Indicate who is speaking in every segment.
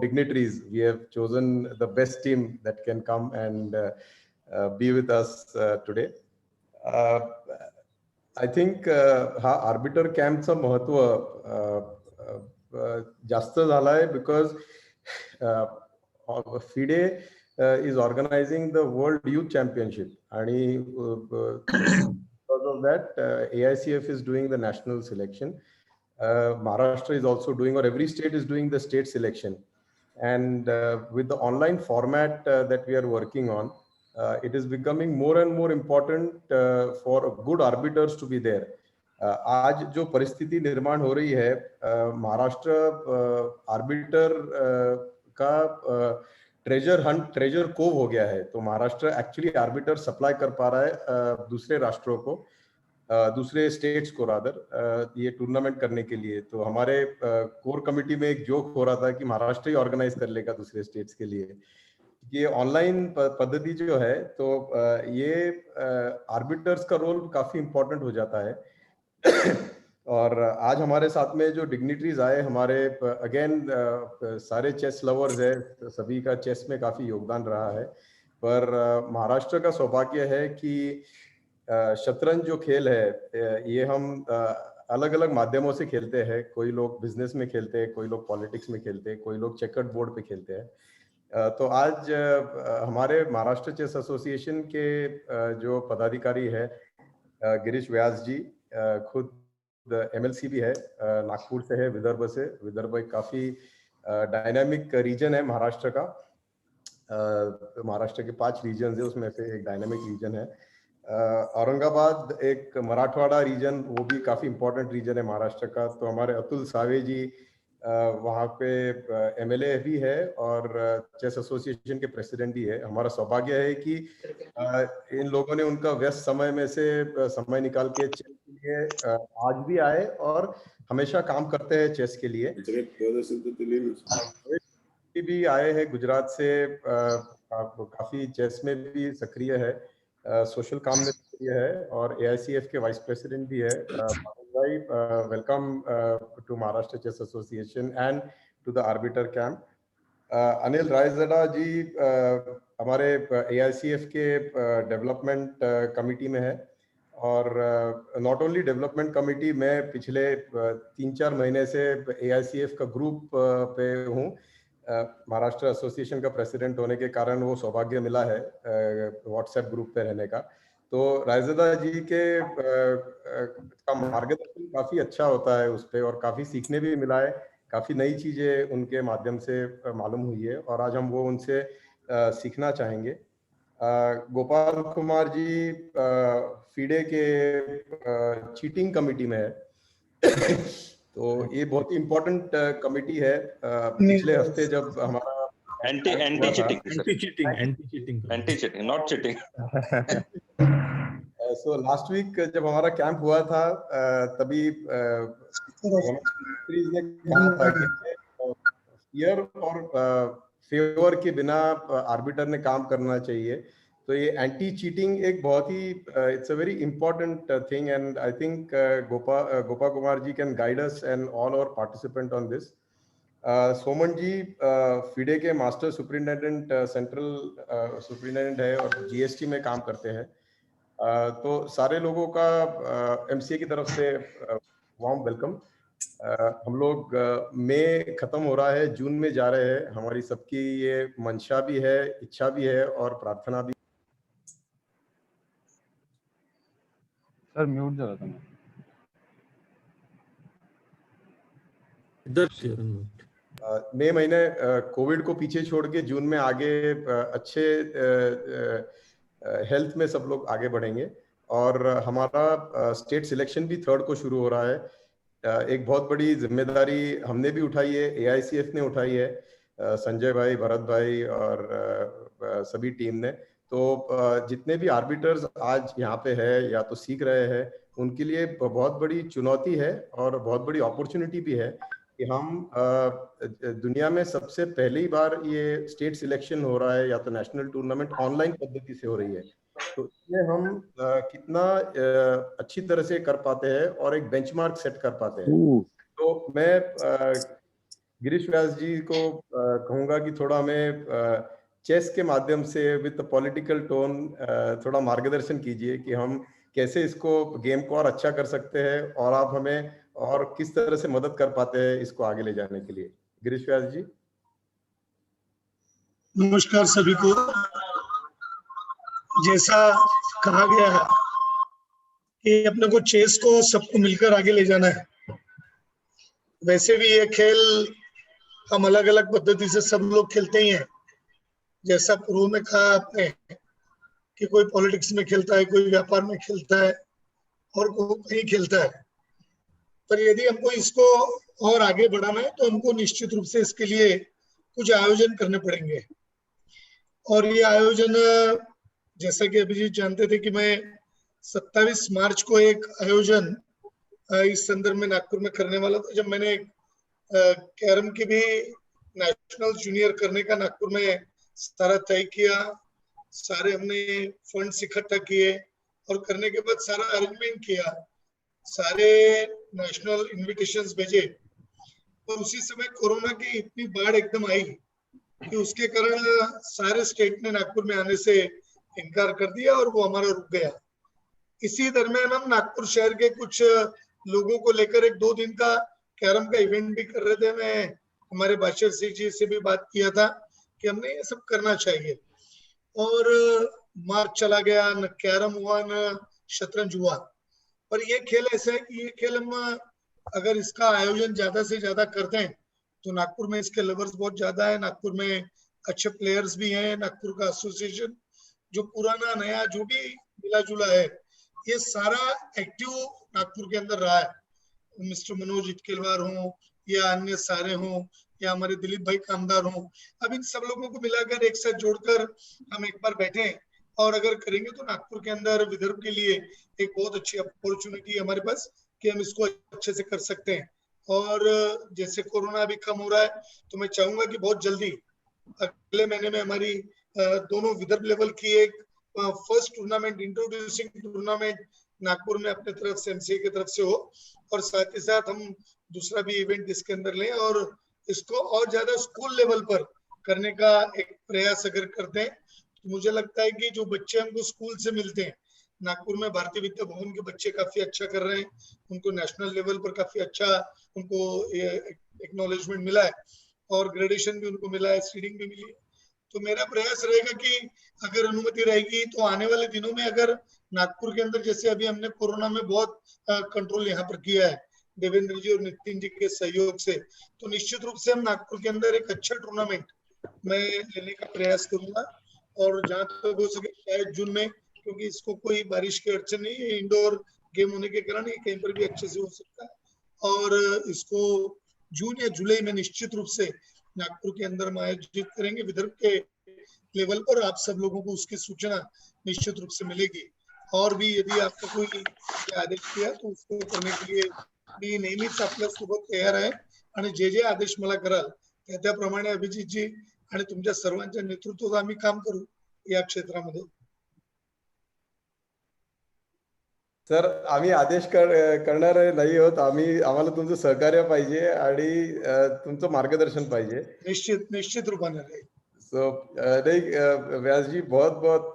Speaker 1: dignitaries. We have chosen the best team that can come and be with us today. I think हा orbiter कॅम्पचं महत्व जास्त झालं आहे because FIDE is organizing the World Youth Championship आणि because of that AICF is doing the national selection. Maharashtra is also doing, or every state is doing the state selection. And with the online format that we are working on, it is becoming more and more important for good arbiters to be there. आज जो परिस्थिति निर्माण हो रही है, Maharashtra orbiter का treasure CoV हो गया है. तो महाराष्ट्र एक्चुअली आर्बिटर सप्लाई कर पा रहा है दूसरे राष्ट्रों को, दूसरे स्टेट्स को रादर, ये टूर्नामेंट करने के लिए. तो हमारे कोर कमिटी में एक जोक हो रहा था कि महाराष्ट्र ही ऑर्गेनाइज कर लेगा दूसरे स्टेट्स के लिए. ये ऑनलाइन पद्धति जो है, तो ये आर्बिटर्स का रोल काफी इंपॉर्टेंट हो जाता है. और आज हमारे साथ में जो डिग्निटरीज आए, हमारे अगेन सारे चेस लवर्स है, सभी का चेस में काफी योगदान रहा है. पर महाराष्ट्र का सौभाग्य है कि शतरंज जो खेल है, ये हम अलग अलग माध्यमों से खेलते हैं. कोई लोग बिजनेस में खेलते हैं, कोई लोग पॉलिटिक्स में खेलते हैं, कोई लोग चेकर्ड बोर्ड पे खेलते हैं. तो आज हमारे महाराष्ट्र चेस एसोसिएशन के जो पदाधिकारी है, गिरीश व्यास जी, खुद MLC भी है, नागपुर से है, विदर्भ से. विदर्भ एक काफी डायनामिक रीजन है महाराष्ट्र का. महाराष्ट्र के 5 रीजन है, उसमें से एक डायनामिक रीजन है. औरंगाबाद एक मराठवाड़ा रीजन, वो भी काफी इंपॉर्टेंट रीजन है महाराष्ट्र का. तो हमारे अतुल सावे जी वहाँ पे MLA भी है और चेस एसोसिएशन के प्रेसिडेंट भी है. हमारा सौभाग्य है कि इन लोगों ने उनका व्यस्त समय में से समय निकाल के चेस के लिए आज भी आए और हमेशा काम करते हैं चेस के लिए. भी आए हैं गुजरात से, काफी चेस में भी सक्रिय है, सोशल काम में सक्रिय है और AICF के वाइस प्रेसिडेंट भी है. Welcome to Maharashtra chess association and to the arbiter camp. Anil Raizada ji हमारे AICF के डेवलपमेंट कमिटी में है और नॉट ओनली डेवलपमेंट कमिटी में पिछले 3-4 महीने से AICF का ग्रुप पे हूँ. महाराष्ट्र एसोसिएशन का प्रेसिडेंट होने के कारण वो सौभाग्य मिला है व्हाट्सएप ग्रुप पे रहने का. तो रायजदा जी के का मार्गदर्शन काफी अच्छा होता है उस पे और काफी सीखने भी मिला है. काफी नई चीजें उनके माध्यम से मालूम हुई है और आज हम वो उनसे सीखना चाहेंगे. गोपाल कुमार जी फीडे के चीटिंग कमिटी में है. तो ये बहुत ही इम्पोर्टेंट कमिटी है. पिछले हफ्ते जब हमारा
Speaker 2: anti cheating not cheating.
Speaker 1: So last week जब हमारा कैंप हुआ था, तभी ने कहा था कि फियर और फेवर के बिना आर्बिटर ने काम करना चाहिए. तो ये एंटी चीटिंग एक बहुत ही it's a very important thing and I think Gopa Kumar ji can guide us and all our participant on this. Soman ji FIDE के मास्टर सुपरिटेंडेंट सेंट्रल सुपरिटेंडेंट है और GST में काम करते हैं. तो सारे लोगों का MCA की तरफ से वार्म वेलकम. हम लोग मई खत्म हो रहा है, जून में जा रहे हैं. हमारी सबकी ये मंशा भी है, इच्छा भी है और प्रार्थना भी.
Speaker 3: सर म्यूट जा रहा था मैं.
Speaker 1: मई महीने कोविड को पीछे छोड़ के जून में आगे अच्छे हेल्थ में सब लोग आगे बढ़ेंगे. और हमारा स्टेट सिलेक्शन भी 3rd को शुरू हो रहा है. एक बहुत बड़ी जिम्मेदारी हमने भी उठाई है, AICF ने उठाई है, संजय भाई, भरत भाई और सभी टीम ने. तो जितने भी आर्बिटर्स आज यहाँ पे है या तो सीख रहे हैं, उनके लिए बहुत बड़ी चुनौती है और बहुत बड़ी अपॉर्चुनिटी भी है कि हम दुनिया में सबसे पहली बार ये स्टेट सिलेक्शन हो रहा है या तो नेशनल टूर्नामेंट ऑनलाइन पद्धति से हो रही है. तो इसमें हम कितना अच्छी तरह से कर पाते हैं और एक बेंचमार्क सेट कर पाते हैं. तो मैं गिरीश व्यास जी को कहूंगा कि थोड़ा हमें चेस के माध्यम से विद पॉलिटिकल टोन थोड़ा मार्गदर्शन कीजिए कि हम कैसे इसको गेम को और अच्छा कर सकते हैं, और आप हमें और किस तरह से मदद कर पाते हैं इसको आगे ले जाने के लिए। गिरीश व्यास जी।
Speaker 2: नमस्कार सभी को। जैसा कहा गया है कि अपने को चेस को सबको मिलकर आगे ले जाना है, वैसे भी ये खेल हम अलग अलग पद्धति से सब लोग खेलते ही हैं। जैसा पूर्व में कहा आपने कि कोई पॉलिटिक्स में खेलता है, कोई व्यापार में खेलता है और कोई कहीं खेलता है। पर यदि हमको इसको और आगे बढ़ाना है तो हमको निश्चित रूप से इसके लिए कुछ आयोजन करने पड़ेंगे। और ये आयोजन, जैसा कि अभिजीत जानते थे कि मैं 27 मार्च को एक आयोजन इस संदर्भ में नागपुर में करने वाला था, जब मैंने कैरम की भी नेशनल जूनियर करने का नागपुर में सारा तय किया। सारे हमने फंड्स इकट्ठा किए और करने के बाद सारा अरेंजमेंट किया, सारे नेशनल इनविटेशंस भेजे। और उसी समय कोरोना की इतनी बाढ़ एकदम आई कि उसके कारण सारे स्टेट ने नागपुर में आने से इनकार कर दिया और वो हमारा रुक गया। इसी दरमियान हम नागपुर शहर के कुछ लोगों को लेकर एक 2 दिन का कैरम का इवेंट भी कर रहे थे। मैं हमारे बादशाह सिंह जी से भी बात किया था कि हमने ये सब करना चाहिए। और मार्च चला गया, न कैरम हुआ न शतरंज हुआ। पर ये खेल ऐसा है कि ये खेल हम अगर इसका आयोजन ज्यादा से ज्यादा करते हैं तो नागपुर में इसके लवर्स बहुत ज्यादा है, नागपुर में अच्छे प्लेयर्स भी हैं। नागपुर का एसोसिएशन जो पुराना नया जो भी मिला जुला है, ये सारा एक्टिव नागपुर के अंदर रहा है। मिस्टर मनोज इटकेलवार हो या अन्य सारे हो या हमारे दिलीप भाई कामदार हो, अब इन सब लोगों को मिलाकर एक साथ जोड़कर हम एक बार बैठे और अगर करेंगे तो नागपुर के अंदर विदर्भ के लिए एक बहुत अच्छी अपॉर्चुनिटी है हमारे पास कि हम इसको अच्छे से कर सकते हैं। और जैसे कोरोना अभी कम हो रहा है तो मैं चाहूंगा कि बहुत जल्दी अगले महीने में हमारी दोनों विदर्भ लेवल की एक first tournament, introducing tournament Nagpur में अपने तरफ से एमसीए की तरफ से हो, और साथ ही साथ हम दूसरा भी इवेंट इसके अंदर लें और इसको और ज्यादा स्कूल लेवल पर करने का एक प्रयास अगर करते हैं तो मुझे लगता है कि जो बच्चे हमको स्कूल से मिलते हैं, नागपुर में भारतीय विद्या भवन के बच्चे काफी अच्छा कर रहे हैं, उनको नेशनल लेवल पर काफी अच्छा उनको एक्नॉलेजमेंट मिला है और ग्रेडेशन भी उनको मिला है, सीडिंग भी मिली है। तो मेरा प्रयास रहेगा कि अगर अनुमति रहेगी तो आने वाले दिनों में अगर नागपुर के अंदर, जैसे अभी हमने कोरोना में बहुत कंट्रोल यहाँ पर किया है देवेंद्र जी और नितिन जी के सहयोग से, तो निश्चित रूप से हम नागपुर के अंदर एक अच्छा टूर्नामेंट मैं लेने का प्रयास करूंगा। और जहां तक हो सके शायद जून में, क्योंकि इसको कोई बारिश की अड़चन नहीं है, इंडोर गेम होने के कारण ये कहीं पर भी अच्छे से हो सकता है। और इसको जून या जुलाई में निश्चित रूप से नागपुर के अंदर हम आयोजित करेंगे विदर्भ के लेवल पर। आप सब लोगों को उसकी सूचना निश्चित रूप से मिलेगी। और भी यदि आपको कोई आदेश किया तो उसको करने के लिए मी नेहमीच आपल्या सोबत तयार आहे आणि जे जे आदेश मला कराल त्याप्रमाणे अभिजित जी आणि तुमच्या सर्वांच्या नेतृत्वात आम्ही काम करू या क्षेत्रामध्ये।
Speaker 1: सर, आम्ही आदेश करणार नाही आहोत, आम्हाला तुमचं सहकार्य पाहिजे आणि तुमचं मार्गदर्शन पाहिजे।
Speaker 2: निश्चित रूपाने राहील।
Speaker 1: सो नहीं, व्यास जी बहुत बहुत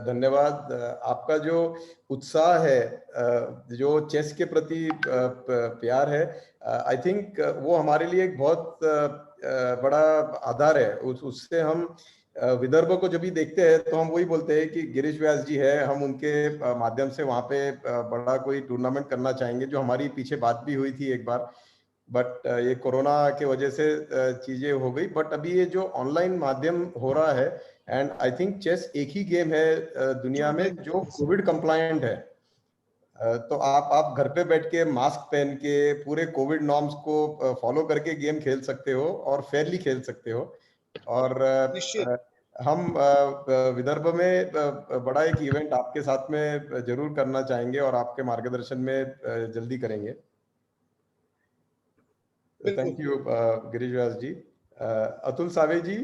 Speaker 1: धन्यवाद। आपका जो उत्साह है, जो चेस के प्रति प्यार है, आई थिंक वो हमारे लिए एक बहुत बड़ा आधार है। उससे हम विदर्भ को जब भी देखते हैं तो हम वही बोलते हैं कि गिरीश व्यास जी है, हम उनके माध्यम से वहां पे बड़ा कोई टूर्नामेंट करना चाहेंगे। जो हमारी पीछे बात भी हुई थी एक बार, बट ये कोरोना के वजह से चीजें हो गई। बट अभी ये जो ऑनलाइन माध्यम हो रहा है, एंड आई थिंक चेस एक ही गेम है दुनिया में जो कोविड कंप्लायंट है। तो आप घर पे बैठ के मास्क पहन के पूरे कोविड नॉर्म्स को फॉलो करके गेम खेल सकते हो और फेयरली खेल सकते हो। और हम विदर्भ में बड़ा एक इवेंट आपके साथ में जरूर करना चाहेंगे और आपके मार्गदर्शन में जल्दी करेंगे। थैंक यू गिरीश व्यास जी। अतुल सावे जी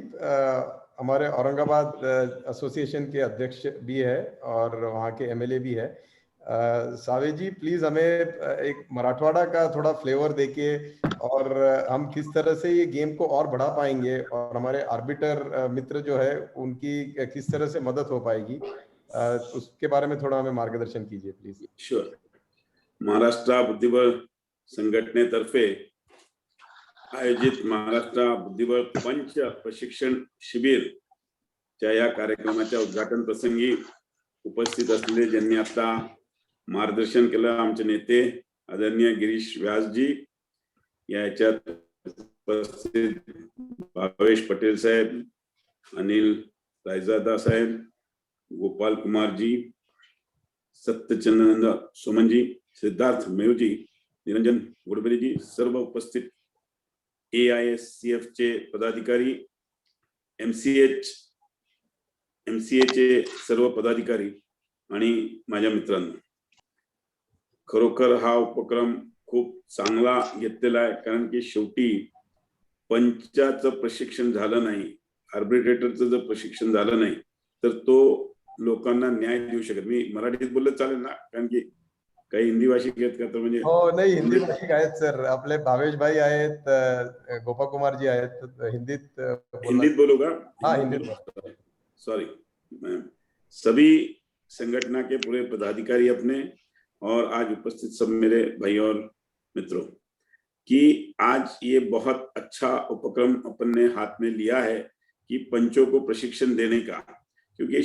Speaker 1: हमारे औरंगाबाद एसोसिएशन के अध्यक्ष भी है और वहाँ के एमएलए भी है। सावे जी प्लीज हमें एक मराठवाड़ा का थोड़ा फ्लेवर देके, और हम किस तरह से ये गेम को और बढ़ा पाएंगे और हमारे आर्बिटर मित्र जो है उनकी किस तरह से मदद हो पाएगी, उसके बारे में थोड़ा हमें मार्गदर्शन कीजिए प्लीज.
Speaker 4: शुअर. महाराष्ट्र बुद्धिबळ संघटनेतर्फे आयोजित महाराष्ट्र बुद्धिबळ पंच प्रशिक्षण शिबिर च्या या कार्यक्रमाच्या उद्घाटन प्रसंगी उपस्थित असलेले ज्यांनी आता मार्गदर्शन केलं, आमचे नेते आदरणीय गिरीश व्यासजी, याच्यात उपस्थित भावेश पटेल साहेब, अनिल रायजादा साहेब, गोपाल कुमार जी, सत्यचंद्र सुमन जी, सिद्धार्थ मेव जी, निरंजन गुडबेरी जी, सर्व उपस्थित AISCF चे पदाधिकारी, MCA चे सर्व पदाधिकारी आणि माझ्या मित्रांनो, खरोखर हा उपक्रम खूप चांगला घेतलेला आहे. कारण की शेवटी पंचाचं प्रशिक्षण झालं नाही, आर्बिट्रेटरचं जर प्रशिक्षण झालं नाही तर तो लोकांना न्याय देऊ शकत. मी मराठीत बोललं चालेल ना, कारण की काही हिंदी भाषिक आहेत का? तर म्हणजे
Speaker 1: हो नाही, हिंदी भाषिक आहेत सर, आपले भावेश भाई आहेत, गोपाल कुमार जी आहेत, हिंदीत
Speaker 4: बोलू का?
Speaker 1: हाँ हिंदीत.
Speaker 4: सॉरी. सभी संगठन के पूरे पदाधिकारी अपने और आज उपस्थित सब मेरे भाई और मित्रों, कि आज ये बहुत अच्छा उपक्रम अपन ने हाथ में लिया है कि पंचों को प्रशिक्षण देने का, क्योंकि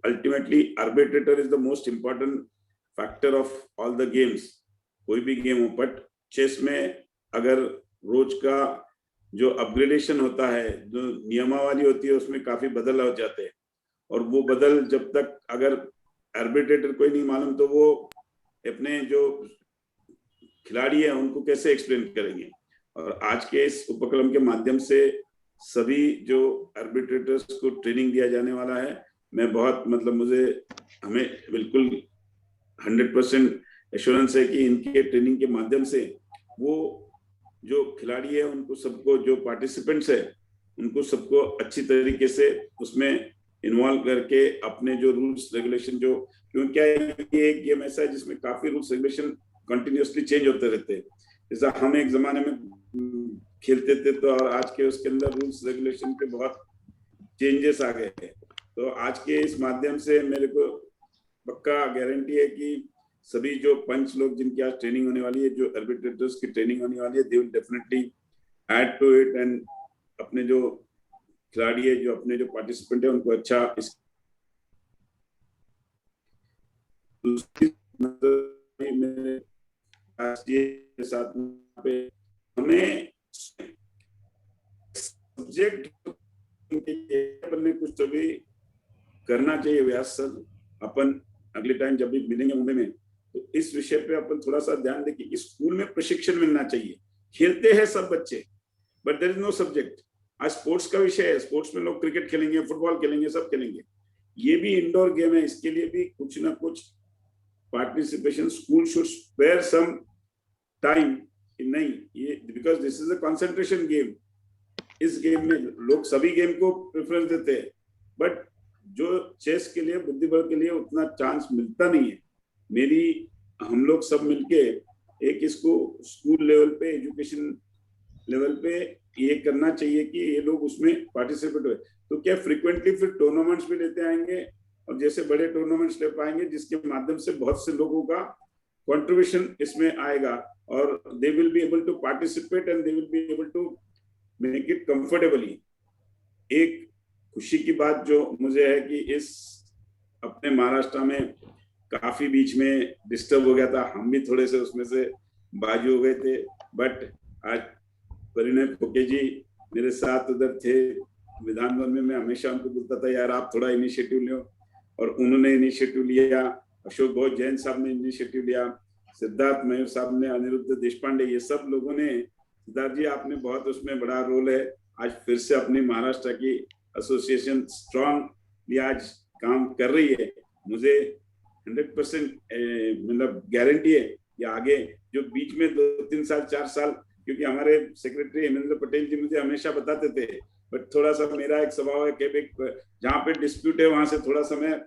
Speaker 4: ultimately arbitrator is the most important factor of all the games. कोई भी गेम हो, बट चेस में अगर रोज का जो अपग्रेडेशन होता है, जो नियमावली होती है, उसमें काफी बदल हो जाते हैं, और वो बदल जब तक अगर आर्बिट्रेटर को ही नहीं मालूम तो वो अपने जो खिलाड़ी है उनको कैसे एक्सप्लेन करेंगे. और आज के इस उपक्रम के माध्यम से सभी जो आर्बिट्रेटर्स को ट्रेनिंग दिया जाने वाला है, मैं बहुत हमें बिल्कुल 100% एश्योरेंस है कि इनके ट्रेनिंग के माध्यम से वो जो खिलाड़ी है उनको सबको, जो पार्टिसिपेंट्स है उनको सबको अच्छी तरीके से उसमें इन्वॉल्व करके अपने जो रूल्स रेगुलेशन, जो क्योंकि क्या ये एक गेम ऐसा है जिसमें काफी रूल्स रेगुलेशन कंटिन्यूअसली चेंज होते रहते हैं. जैसा हम एक जमाने में खेलते थे तो आज के उसके अंदर रूल्स रेगुलेशन के बहुत चेंजेस आ गए हैं. तो आज के इस माध्यम से मेरे को पक्का गारंटी है कि सभी जो पंच लोग जिनकी आज ट्रेनिंग होने वाली है, जो आर्बिट्रेटर्स की ट्रेनिंग होने वाली है, they will definitely add to it, and अपने जो खिलाड़ी है, जो अपने जो पार्टिसिपेंट है, उनको अच्छा मेरे साथ पे हमें सब्जेक्ट अपने कुछ तो भी करना चाहिए. व्यास सर, अपन अगले टाइम जब भी मिलेंगे मुंबई में तो इस विषय पे अपन थोड़ा सा ध्यान दें कि स्कूल में प्रशिक्षण मिलना चाहिए. खेलते हैं सब बच्चे, but there is no subject. आज स्पोर्ट्स का विषय है, स्पोर्ट्स में लोग क्रिकेट खेलेंगे, फुटबॉल खेलेंगे, सब खेलेंगे. ये भी इंडोर गेम है, इसके लिए भी कुछ ना कुछ participation. School should spare some time. नहीं, ये because this is a concentration game. इस गेम में लोग सभी गेम को प्रेफरेंस देते हैं, बट जो चेस के लिए, बुद्धिबल के लिए उतना चांस मिलता नहीं है. हम लोग सब मिलके एक इसको स्कूल लेवल पे, एजुकेशन लेवल पे ये करना चाहिए कि ये लोग उसमें पार्टिसिपेट हुए. तो क्या फ्रीक्वेंटली फिर टूर्नामेंट्स भी लेते आएंगे, और जैसे बड़े टूर्नामेंट्स ले पाएंगे जिसके माध्यम से बहुत से लोगों का कंट्रीब्यूशन इसमें आएगा, और they will be able to participate and they will be able to make it comfortably. एक खुशी की बात जो मुझे है कि इस अपने महाराष्ट्र में काफी बीच में डिस्टर्ब हो गया था, हम भी थोड़े से उसमें से बाजू हो गए थे, बट आज परिणय फोके जी मेरे साथ उधर थे विधान भवन में. मैं हमेशा उनको बोलता था यार आप थोड़ा इनिशिएटिव लो, और उन्होंने इनिशिएटिव लिया. अशोक घोष जैन साहब ने इनिशिएटिव लिया, सिद्धार्थ मयूर साहब ने, अनिरुद्ध देशपांडे, ये सब लोगों ने. सिद्धार्थ जी आपने बहुत उसमें बड़ा रोल है. आज फिर से अपनी महाराष्ट्र की एसोसिएशन स्ट्रॉन्ग आज काम कर रही है. मुझे 100% गारंटी है कि आगे जो बीच में 2-3 साल 4 साल, क्योंकि हमारे सेक्रेटरी हेमेंद्र पटेल जी मुझे हमेशा बताते थे, बट थोड़ा सा मेरा एक स्वभाव है कि जहाँ पे डिस्प्यूट है वहां से थोड़ा समय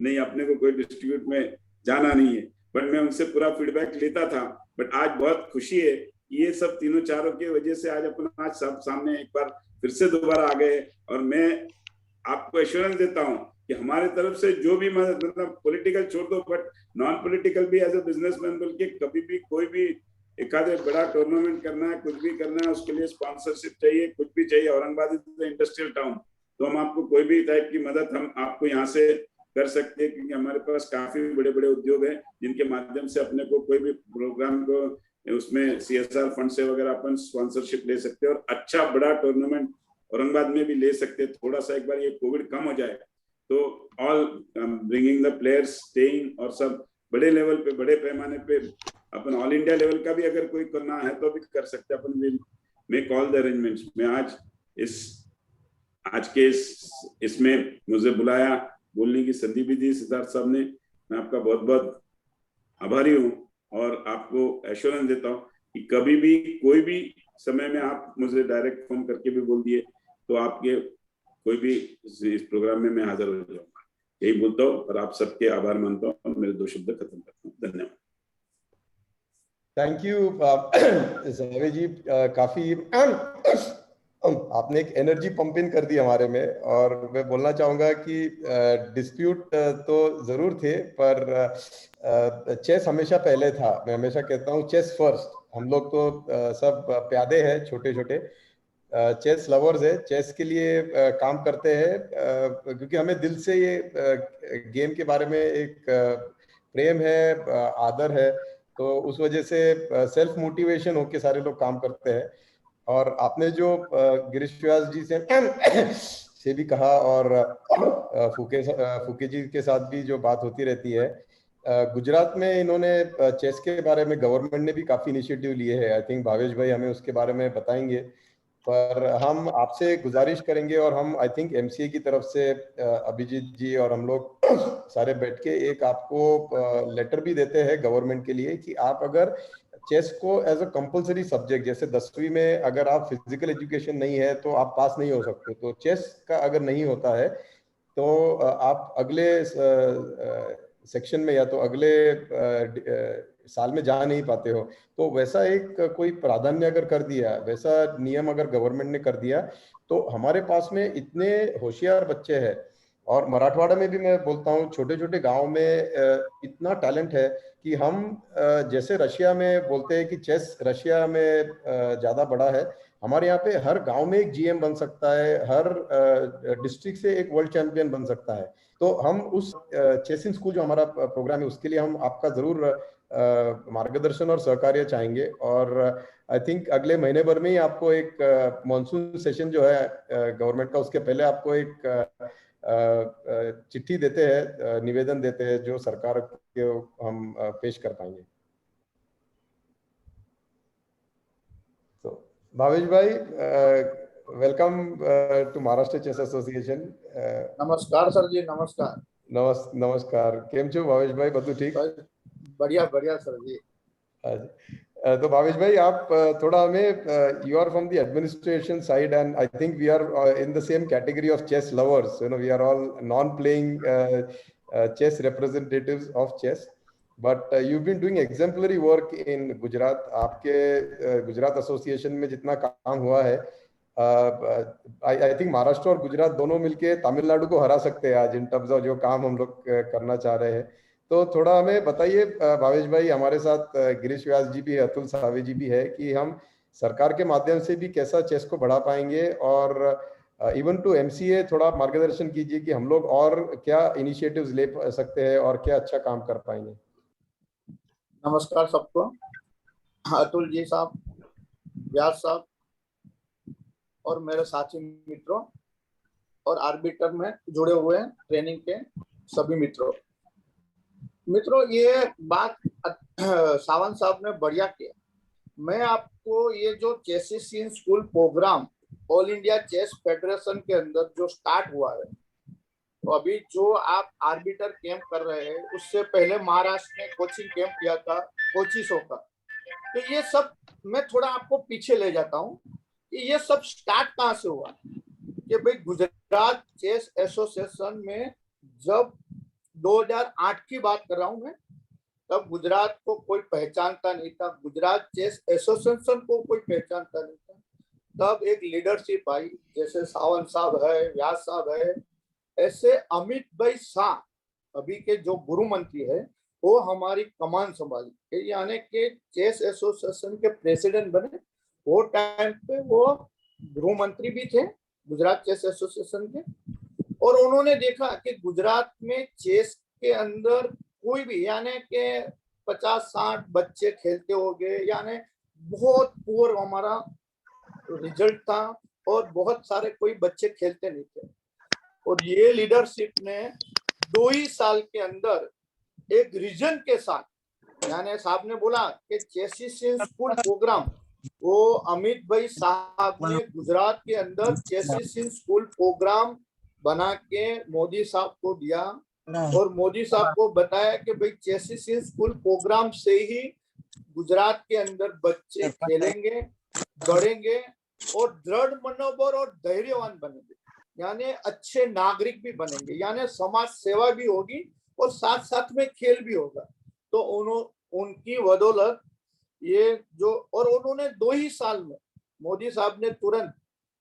Speaker 4: नहीं, अपने को कोई डिस्प्यूट में जाना नहीं है. बट मैं उनसे पूरा फीडबैक लेता था। बट आज बहुत खुशी है कि ये सब तीनों चारों की वजह से आज अपन आज सब सामने एक बार फिर से दोबारा आ गए। और मैं आपको एश्योरेंस देता हूँ कि हमारे तरफ से जो भी मदद, मतलब पॉलिटिकल छोड़ दो, बट नॉन पॉलिटिकल भी एज ए बिजनेसमैन बोल के कभी भी कोई भी एक आधे बड़ा टूर्नामेंट करना है, कुछ भी करना है, उसके लिए स्पॉन्सरशिप चाहिए, कुछ भी चाहिए, औरंगाबाद इज इंडस्ट्रियल टाउन, तो हम आपको कोई भी टाइप की मदद हम आपको यहाँ से कर सकते हैं, क्योंकि हमारे पास काफी बड़े बड़े उद्योग हैं जिनके माध्यम से अपने को कोई भी प्रोग्राम को उसमें CSR फंड से वगैरह अपन स्पॉन्सरशिप ले सकते हैं और अच्छा बड़ा टूर्नामेंट औरंगाबाद में भी ले सकते हैं। थोड़ा सा एक बार ये कोविड कम हो जाए तो all bringing the players staying और सब बड़े लेवल पे, बड़े पैमाने पे अपन ऑल इंडिया लेवल का भी अगर कोई करना है तो भी कर सकते हैं। अपन will make all the arrangements. मैं आज के इसमें मुझे बुलाया, बोलने की संधि भी दी सिद्धार्थ साहब ने, मैं आपका बहुत बहुत आभारी हूँ और आपको एश्योरेंस देता हूँ कि कभी भी कोई भी समय में आप मुझे डायरेक्ट फोन करके भी बोल दिए तो आपके कोई भी इस प्रोग्राम में मैं हाजिर हो जाऊंगा। यही बोलता हूँ और आप सबके आभार मानता हूँ और मेरे 2 शब्द खत्म करता हूँ। धन्यवाद।
Speaker 1: थैंक यू सावे जी। काफी आपने एक एनर्जी पंप इन कर दी हमारे में, और मैं बोलना चाहूंगा कि डिस्प्यूट तो जरूर थे, पर चेस हमेशा पहले था। मैं हमेशा कहता हूँ चेस फर्स्ट। हम लोग तो सब प्यादे हैं, छोटे छोटे चेस लवर्स है, चेस के लिए काम करते हैं, क्योंकि हमें दिल से ये गेम के बारे में एक प्रेम है, आदर है, तो उस वजह से सेल्फ मोटिवेशन होके सारे लोग काम करते हैं। और आपने जो गिरीश व्यास जी से भी कहा, और फूके जी के साथ भी जो बात होती रहती है, गुजरात में इन्होंने चेस के बारे में गवर्नमेंट ने भी काफी इनिशिएटिव लिए हैं। आई थिंक भावेश भाई हमें उसके बारे में बताएंगे, पर हम आपसे गुजारिश करेंगे, और हम आई थिंक MCA की तरफ से अभिजीत जी और हम लोग सारे बैठ के एक आपको लेटर भी देते हैं गवर्नमेंट के लिए कि आप अगर चेस को एज अ कंपलसरी सब्जेक्ट, जैसे 10वीं में अगर आप फिजिकल एजुकेशन नहीं है तो आप पास नहीं हो सकते, तो चेस का अगर नहीं होता है तो आप अगले सेक्शन में या तो अगले साल में जा नहीं पाते हो। तो वैसा एक कोई प्राधान्य अगर कर दिया, वैसा नियम अगर गवर्नमेंट ने कर दिया, तो हमारे पास में इतने होशियार बच्चे हैं, और मराठवाड़ा में भी मैं बोलता हूँ छोटे छोटे गांव में इतना टैलेंट है कि हम जैसे रशिया में बोलते हैं कि चेस रशिया में ज्यादा बड़ा है, हमारे यहाँ पे हर गांव में एक GM बन सकता है, हर डिस्ट्रिक्ट से एक वर्ल्ड चैंपियन बन सकता है। तो हम उस चेसिंग स्कूल जो हमारा प्रोग्राम है उसके लिए हम आपका जरूर मार्गदर्शन और सहकार्य चाहेंगे। और आई थिंक अगले महीने भर में ही आपको एक मॉनसून सेशन जो है गवर्नमेंट का, उसके पहले आपको एक चिट्ठी देते हैं, निवेदन देते हैं जो सरकार के हम पेश कर पाएंगे। तो भावेश भाई, welcome to Maharashtra chess association.
Speaker 5: नमस्कार सर जी, नमस्कार।
Speaker 1: नमस्कार, केम छो भावेश भाई? બધું ठीक?
Speaker 5: बढ़िया बढ़िया सर जी।
Speaker 1: तो भावेश भाई, आप थोड़ा हमें, you are from the administration side and I think we are in the same category of chess lovers, you know, we are all non playing chess representatives of chess, but you been doing exemplary work in Gujarat. आपके Gujarat association में जितना काम हुआ है, I think Maharashtra और गुजरात दोनों मिलके तमिलनाडु को हरा सकते हैं आज, इन टर्म्स ऑफ जो काम हम लोग करना चाह रहे हैं। तो थोड़ा हमें बताइए भावेश भाई, हमारे साथ गिरीश व्यास जी भी है, अतुल सावे जी भी है, कि हम सरकार के माध्यम से भी कैसा चेस को बढ़ा पाएंगे, और इवन टू MCA थोड़ा मार्गदर्शन कीजिए कि हम लोग और क्या इनिशिएटिव्स ले सकते हैं और क्या अच्छा काम कर पाएंगे।
Speaker 5: नमस्कार सबको। अतुल जी साहब, व्यास साहब और मेरे साथी मित्रों और आर्बिटर में जुड़े हुए ट्रेनिंग के सभी मित्रों, ये बात सावंत साहब ने बढ़िया किया। मैं आपको ये जो chess is in school program all India chess federation के अंदर जो स्टार्ट हुआ है, तो अभी जो आप आर्बिटर कैंप कर रहे हैं, उससे पहले महाराष्ट्र में कोचिंग कैंप किया था कोचिसो का। तो ये सब मैं थोड़ा आपको पीछे ले जाता हूँ कि ये सब स्टार्ट कहाँ से हुआ। कि भाई गुजरात चेस एसोसिएशन में जब 2008 की बात कर रहा हूं मैं, तब गुजरात को कोई पहचानता नहीं था, गुजरात चेस एसोसिएशन को कोई पहचानता नहीं था। तब एक लीडरशिप आई, जैसे सावंत साहब है, व्यास साहब है, ऐसे अमित भाई शाह अभी के जो गुरु मंत्री है, वो हमारी कमान संभाली, यानी कि चेस एसोसिएशन के प्रेसिडेंट बने। वो टाइम पे वो गृह मंत्री भी थे गुजरात चेस एसोसिएशन के, और उन्होंने देखा कि गुजरात में चेस के अंदर कोई भी, यानी कि 50-60 बच्चे खेलते होंगे, यानी बहुत पुअर हमारा रिजल्ट था, और बहुत सारे कोई बच्चे खेलते नहीं थे। और ये लीडरशिप ने 2 ही साल के अंदर एक रीजन के साथ, यानी साहब ने बोला कि चेसिस इन स्कूल प्रोग्राम, वो अमित भाई साहब ने गुजरात के अंदर चेसिस इन स्कूल प्रोग्राम बना के मोदी साहब को दिया, और मोदी साहब को बताया कि भाई चेसिस इन स्कूल प्रोग्राम से ही गुजरात के अंदर बच्चे खेलेंगे, बढ़ेंगे और दृढ़ मनोबल और धैर्यवान बनेंगे, यानी अच्छे नागरिक भी बनेंगे, यानी समाज सेवा भी होगी और साथ साथ में खेल भी होगा। तो उनकी बदौलत ये जो, और उन्होंने 2 ही साल में मोदी साहब ने तुरंत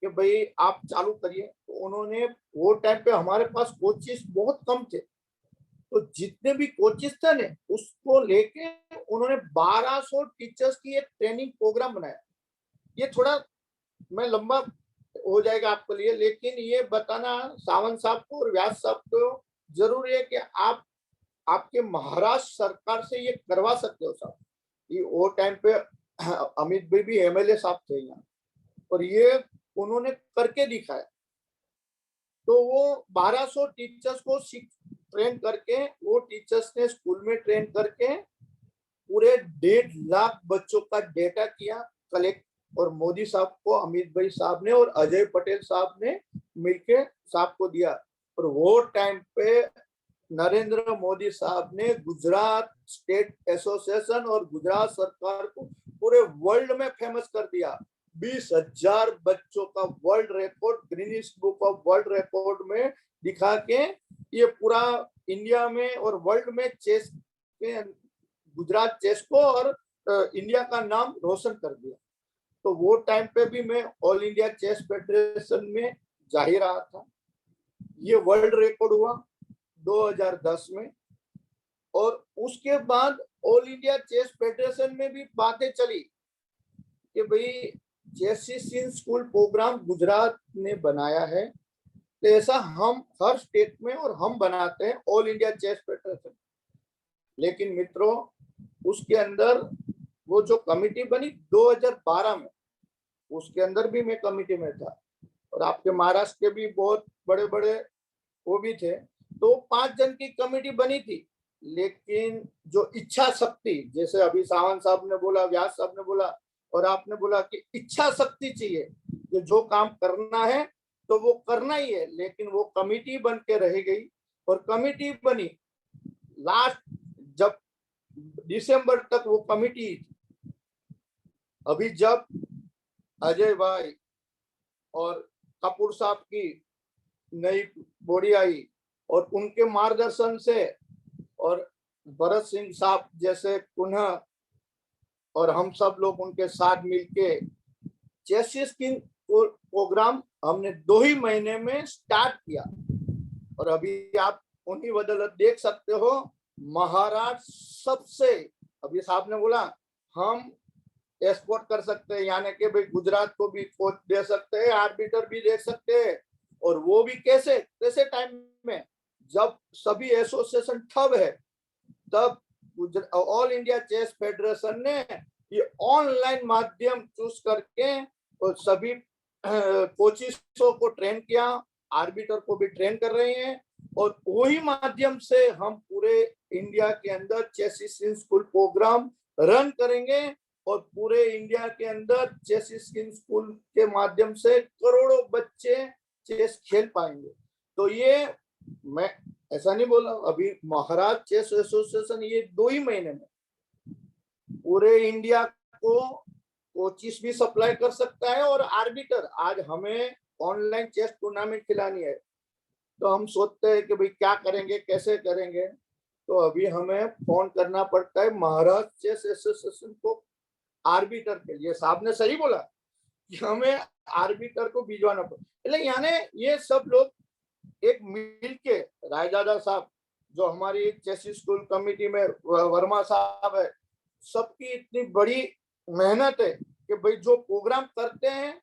Speaker 5: कि भाई आप चालू करिए। तो उन्होंने, वो टाइम पे हमारे पास कोचिस बहुत कम थे, तो जितने भी कोचिस थे ना, उसको लेके उन्होंने 1200 टीचर्स की एक ट्रेनिंग प्रोग्राम बनाया। ये थोड़ा मैं लंबा हो जाएगा आपके लिए, लेकिन ये बताना सावंत साहब को और व्यास साहब को जरूरी है कि आप आपके महाराष्ट्र सरकार से ये करवा सकते हो साहब। ये वो टाइम पे अमित भाई भी एमएलए साहब थे यहाँ, और ये उन्होंने करके दिखाया। तो वो 1200 टीचर्स को ट्रेन करके, वो टीचर्स ने स्कूल में ट्रेन करके पूरे 1.5 लाख बच्चों का डेटा किया कलेक्ट, और मोदी साहब को अमित भाई साहब ने और अजय पटेल साहब ने मिलके साहब को दिया। और वो टाइम पे नरेंद्र मोदी साहब ने गुजरात स्टेट एसोसिएशन और गुजरात सरकार को पूरे वर्ल्ड में फेमस कर दिया। 20,000 बच्चों का world record Guinness book of world record में दिखा के ये पूरा इंडिया में और वर्ल्ड में चेस के, गुजरात चेस को और इंडिया का नाम रोशन कर दिया। तो वो टाइम पे भी मैं ऑल इंडिया चेस फेडरेशन में जा ही रहा था। ये वर्ल्ड रिकॉर्ड हुआ 2010 में, और उसके बाद ऑल इंडिया चेस फेडरेशन में भी बातें चली कि भाई chess is in school program Gujarat ने बनाया है, तो ऐसा हम हर स्टेट में और हम बनाते हैं ऑल इंडिया चेस फेडरेशन। लेकिन मित्रों, उसके अंदर वो जो कमिटी बनी 2012 में, उसके अंदर भी मैं कमिटी में था, और आपके महाराष्ट्र के भी बहुत बड़े बड़े वो भी थे। तो 5 जन की कमेटी बनी थी, लेकिन जो इच्छा शक्ति, जैसे अभी सावंत साहब ने बोला, व्यास साहब ने बोला, और आपने बोला कि इच्छा शक्ति चाहिए, कि जो काम करना है तो वो करना ही है। लेकिन वो कमेटी बन के रह गई, और कमेटी बनी लास्ट जब दिसंबर तक वो कमेटी। अभी जब अजय भाई और कपूर साहब की नई बॉडी आई, और उनके मार्गदर्शन से, और भरत सिंह साहब जैसे पुनः, और हम सब लोग उनके साथ मिलके चेसिस किंग प्रोग्राम हमने 2 ही महीने में स्टार्ट किया। और अभी आप उन्हीं बदौलत देख सकते हो, महाराष्ट्र सबसे, अभी साहब ने बोला हम एक्सपोर्ट कर सकते हैं, यानी कि भाई गुजरात को भी कोच दे सकते हैं, आर्बिटर भी दे सकते हैं। और वो भी कैसे टाइम में जब सभी एसोसिएशन ठप है, तब ऑल इंडिया चेस फेडरेशन ने ये ऑनलाइन माध्यम चूज करके और सभी कोचिसों को ट्रेन किया, आर्बिटर को भी ट्रेन कर रहे हैं, और वही माध्यम से हम पूरे इंडिया के अंदर chassis in school program run करेंगे, और पूरे इंडिया के अंदर चेसिस इन स्कूल के माध्यम से करोड़ों बच्चे चेस खेल पाएंगे। तो ये मैं ऐसा नहीं बोला, अभी महाराष्ट्र चेस एसोसिएशन ये 2 ही महीने में पूरे इंडिया को कोचिस भी सप्लाई कर सकता है, और आर्बिटर, आज हमें ऑनलाइन चेस टूर्नामेंट खिलानी है, तो हम सोचते हैं कि भाई क्या करेंगे, कैसे करेंगे। तो अभी हमें फोन करना पड़ता है महाराष्ट्र चेस एसोसिएशन को आर्बिटर के लिए। साहब ने सही बोला कि हमें आर्बिटर को भिजवाना पड़ता, यानी ये सब लोग एक मिल के, रायदादा साहब जो हमारी चेस स्कूल कमेटी में, वर्मा साहब है, सबकी इतनी बड़ी मेहनत है कि भाई जो प्रोग्राम करते हैं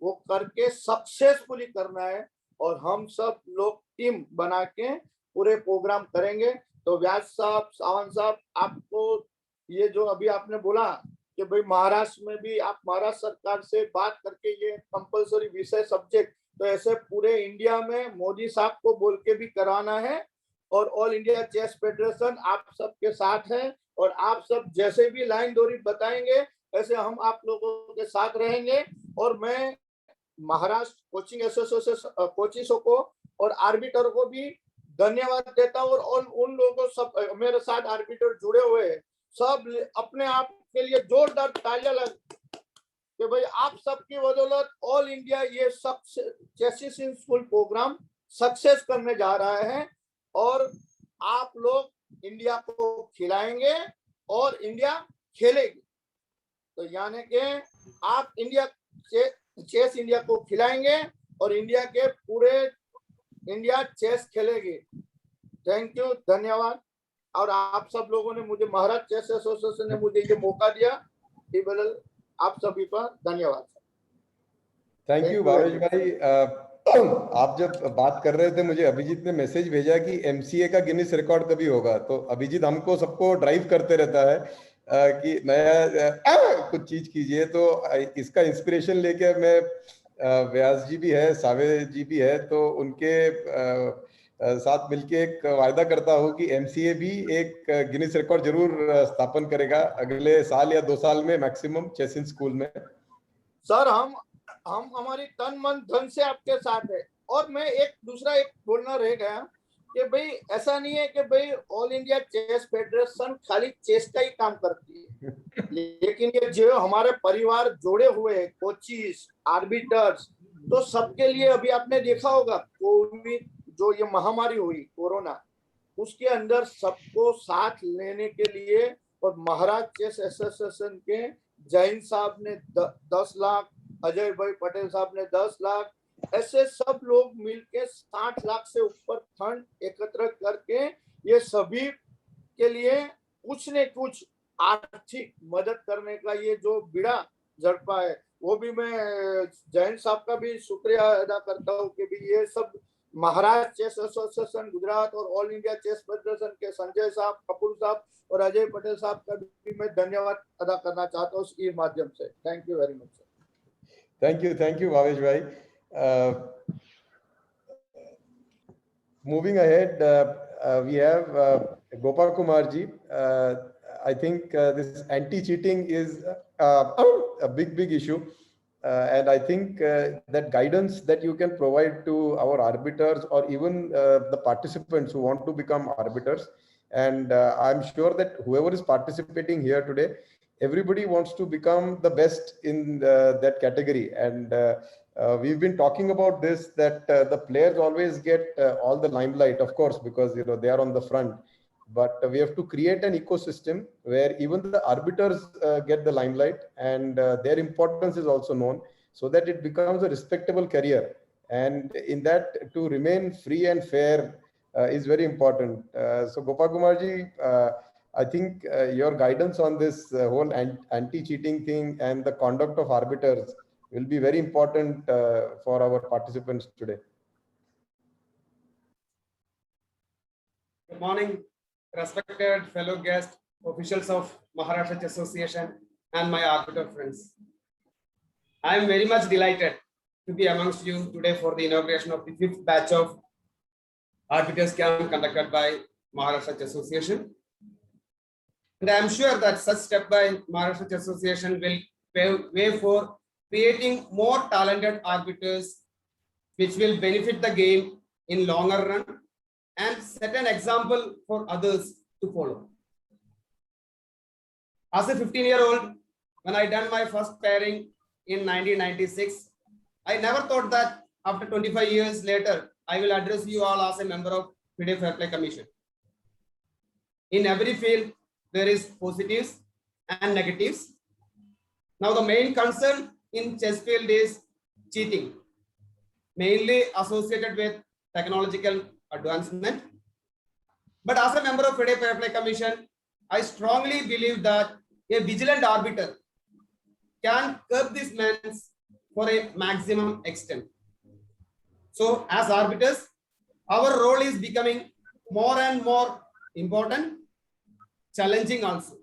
Speaker 5: वो करके सक्सेसफुली करना है, और हम सब लोग टीम बना के पूरे प्रोग्राम करेंगे। तो व्यास साहब, सावंत साहब, आपको ये जो अभी आपने बोला कि भाई महाराष्ट्र में भी आप महाराष्ट्र सरकार से बात करके ये कंपलसरी विषय सब्जेक्ट, तो ऐसे पूरे इंडिया में मोदी साहब को बोल के भी कराना है। और ऑल इंडिया चेस फेडरेशन आप सबके साथ है, और आप सब जैसे भी लाइन डोरी बताएंगे ऐसे हम आप लोगों के साथ रहेंगे। और मैं महाराष्ट्र कोचिंग एसोसिएशन कोचिसों को और आर्बिटर को भी धन्यवाद देता हूँ, और उन लोगों सब मेरे साथ आर्बिटर जुड़े हुए हैं, सब अपने आप के लिए जोरदार तालियां लग कि भाई आप सबकी बदौलत ऑल इंडिया ये chess in school program success करने जा रहा है, और आप लोग इंडिया को खिलाएंगे और इंडिया खेलेगी। तो यानी कि आप इंडिया चेस इंडिया को खिलाएंगे और इंडिया के पूरे इंडिया चेस खेलेगी। थैंक यू, धन्यवाद। और आप सब लोगों ने मुझे, महाराष्ट्र चेस एसोसिएशन ने मुझे ये मौका दिया, इस बदल आप सभी का धन्यवाद।
Speaker 1: थैंक यू भावेश भाई। आप जब बात कर रहे थे मुझे अभिजीत ने मैसेज भेजा कि एमसीए का गिनीज रिकॉर्ड कभी होगा, तो अभिजीत हमको सबको ड्राइव करते रहता है कि नया कुछ चीज कीजिए। तो इसका इंस्पिरेशन लेके मैं, व्यास जी भी है, सावे जी भी है, तो उनके साथ मिलके एक वायदा करता हूँ कि एमसीए भी एक गिनीज रिकॉर्ड जरूर स्थापन करेगा अगले साल या 2 साल में मैक्सिमम चेस इन स्कूल में।
Speaker 5: सर हम हमारी तन मन धन से आपके साथ है। और मैं एक बोलना रह गया कि भाई ऐसा नहीं है कि भाई ऑल इंडिया चेस फेडरेशन खाली चेस का ही काम करती है, लेकिन ये जो हमारे परिवार जोड़े हुए हैं, कोचिस, आर्बिटर्स, तो सबके लिए अभी आपने देखा होगा कोविड जो ये महामारी हुई कोरोना, उसके अंदर सबको साथ लेने के लिए, और महाराष्ट्र चेस एसोसिएशन के जैन साहब ने 10 लाख, अजय भाई पटेल साहब ने 10 लाख, ऐसे सब लोग मिलके 60 लाख से ऊपर फंड एकत्र करके ये सभी के लिए कुछ न कुछ आर्थिक मदद करने का ये जो बीड़ा झड़पा है, वो भी मैं जैन साहब का भी शुक्रिया अदा करता हूँ कि भी ये सब महाराष्ट्र चेस एसोसिएशन गुजरात और ऑल इंडिया चेस फेडरेशन के संजय साहब, कपूर साहब और अजय पटेल साहब का भी मैं धन्यवाद अदा करना चाहता हूँ इस माध्यम से। Thank you very much.
Speaker 1: Thank you Bhavesh भाई। Moving ahead, we have Gopal Kumar ji. I think this anti-cheating is a big issue, and I think that guidance that you can provide to our arbiters or even the participants who want to become arbiters, and I'm sure that whoever is participating here today, everybody wants to become the best in that category, and we've been talking about this, that the players always get all the limelight, of course, because they are on the front, but we have to create an ecosystem where even the arbiters get the limelight, and their importance is also known, so that it becomes a respectable career. And in that, to remain free and fair is very important. So Gopal Kumar ji, I think your guidance on this whole anti-cheating thing and the conduct of arbiters will be very important for our participants today.
Speaker 6: Good morning, respected fellow guests, officials of Maharashtra Chess Association, and my arbiter friends. I am very much delighted to be amongst you today for the inauguration of the 5th batch of arbiters camp conducted by Maharashtra Chess Association. And I am sure that such step by Maharashtra Chess Association will pave way for creating more talented arbiters, which will benefit the game in longer run and set an example for others to follow. As a 15-year-old, when I done my first pairing in 1996, I never thought that after 25 years later, I will address you all as a member of FIDE Fair Play Commission. In every field, there is positives and negatives. Now, the main concern in chess field is cheating, mainly associated with technological advancement. But as a member of Federal Fair Play Commission, I strongly believe that a vigilant arbiter can curb these means for a maximum extent. So, as arbiters, our role is becoming more and more important, challenging also.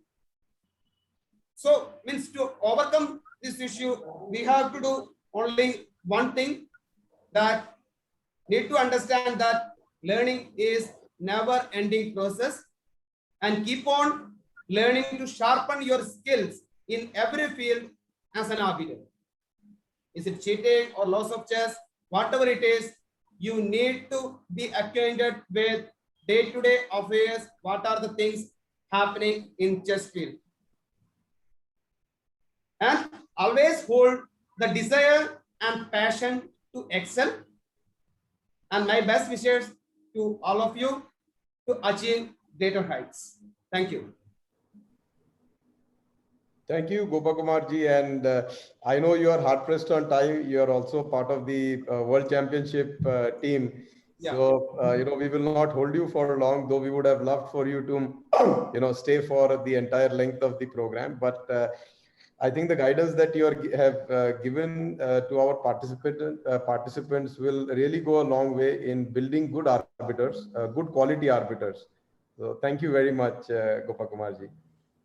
Speaker 6: So, means to overcome this issue, we have to do only one thing, that need to understand that learning is never ending process, and keep on learning to sharpen your skills in every field as an arbiter. Is it cheating or loss of chess, whatever it is, you need to be acquainted with day-to-day affairs, what are the things happening in chess field. And always hold the desire and passion to excel. And my best wishes to all of you to achieve greater heights. Thank you.
Speaker 1: Thank you, Gopakumar ji. And I know you are hard pressed on time. You are also part of the World Championship team. Yeah. So, we will not hold you for long, though we would have loved for you to, stay for the entire length of the program. But I think the guidance that you have given to our participants will really go a long way in building good arbiters, good quality arbiters. So thank you very much, Gopakumar ji.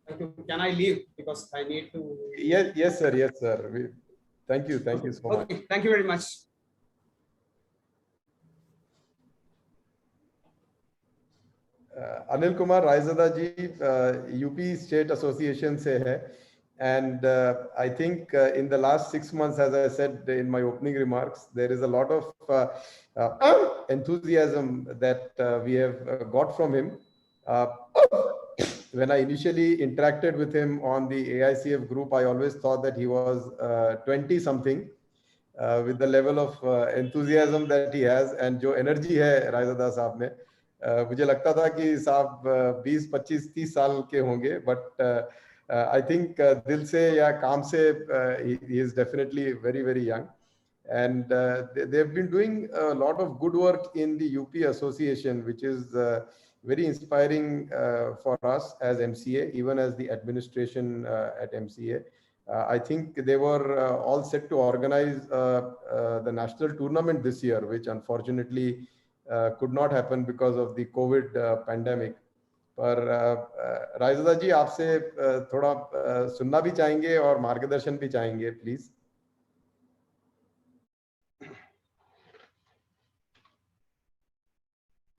Speaker 6: Thank you. Can I leave because I need to?
Speaker 1: Yes, sir. Yes, sir. Thank you so much.
Speaker 6: Okay. Thank you very much.
Speaker 1: Anil Kumar Raizada ji, UP State Association se hai. And I think in the last 6 months, as I said in my opening remarks, there is a lot of enthusiasm that we have got from him. When I initially interacted with him on the AICF group, I always thought that he was 20 something with the level of enthusiasm that he has, and jo energy hai Raizada साहब में, मुझे लगता था कि साहब 20, 25, 30 साल के होंगे, but I think dil se ya kaam se he is definitely very, very young. And they've been doing a lot of good work in the UP Association, which is very inspiring for us as MCA, even as the administration at MCA. I think they were all set to organize the national tournament this year, which unfortunately could not happen because of the COVID pandemic. पर राइज़दा जी आपसे थोड़ा सुनना भी चाहेंगे और मार्गदर्शन भी चाहेंगे, प्लीज।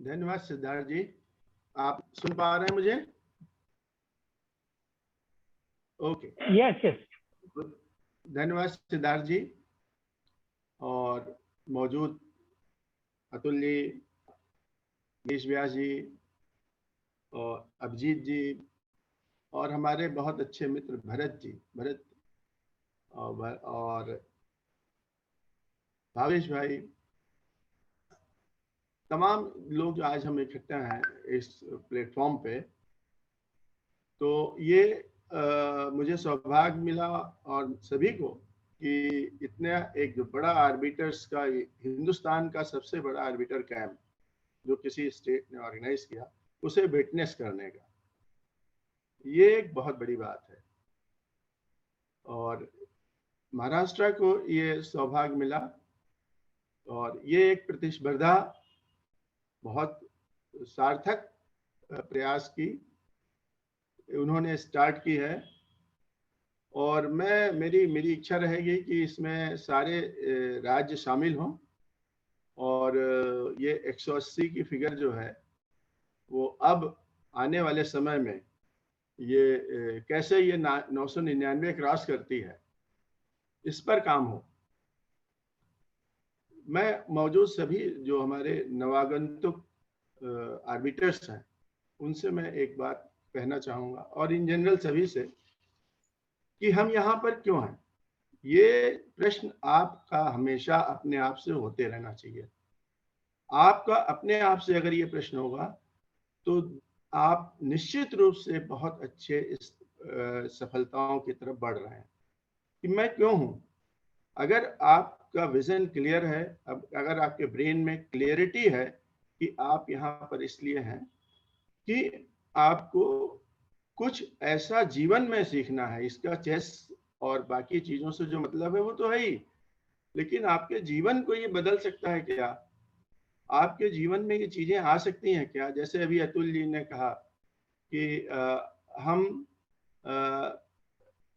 Speaker 7: धन्यवाद सिद्धार्थ जी, आप सुन पा रहे हैं मुझे? Okay, yes. धन्यवाद सिद्धार्थ जी और मौजूद अतुल जी, गिरीश व्यास जी और अभिजीत जी और हमारे बहुत अच्छे मित्र भरत और भावेश भाई, तमाम लोग जो आज हम इकट्ठा हैं इस प्लेटफॉर्म पे, तो ये मुझे सौभाग्य मिला और सभी को कि इतना एक जो बड़ा आर्बिटर्स का, हिंदुस्तान का सबसे बड़ा आर्बिटर कैंप जो किसी स्टेट ने ऑर्गेनाइज किया, उसे विटनेस करने का, ये एक बहुत बड़ी बात है। और महाराष्ट्र को ये सौभाग्य मिला और ये एक प्रतिस्पर्धा बहुत सार्थक प्रयास की उन्होंने स्टार्ट की है। और मेरी इच्छा रहेगी कि इसमें सारे राज्य शामिल हों और ये 180 की फिगर जो है वो अब आने वाले समय में ये कैसे ये 999 क्रॉस करती है, इस पर काम हो। मैं मौजूद सभी जो हमारे नवागंतुक आर्बिटर्स हैं उनसे मैं एक बात कहना चाहूँगा और इन जनरल सभी से कि हम यहाँ पर क्यों हैं। ये प्रश्न आपका हमेशा अपने आप से होते रहना चाहिए। आपका अपने आप से अगर ये प्रश्न होगा तो आप निश्चित रूप से बहुत अच्छे इस सफलताओं की तरफ बढ़ रहे हैं कि मैं क्यों हूं। अगर आपका विजन क्लियर है, अगर आपके ब्रेन में क्लियरिटी है कि आप यहाँ पर इसलिए हैं कि आपको कुछ ऐसा जीवन में सीखना है, इसका चेस और बाकी चीजों से जो मतलब है वो तो है ही, लेकिन आपके जीवन को ये बदल सकता है क्या? आपके जीवन में ये चीजें आ सकती हैं क्या? जैसे अभी अतुल जी ने कहा कि हम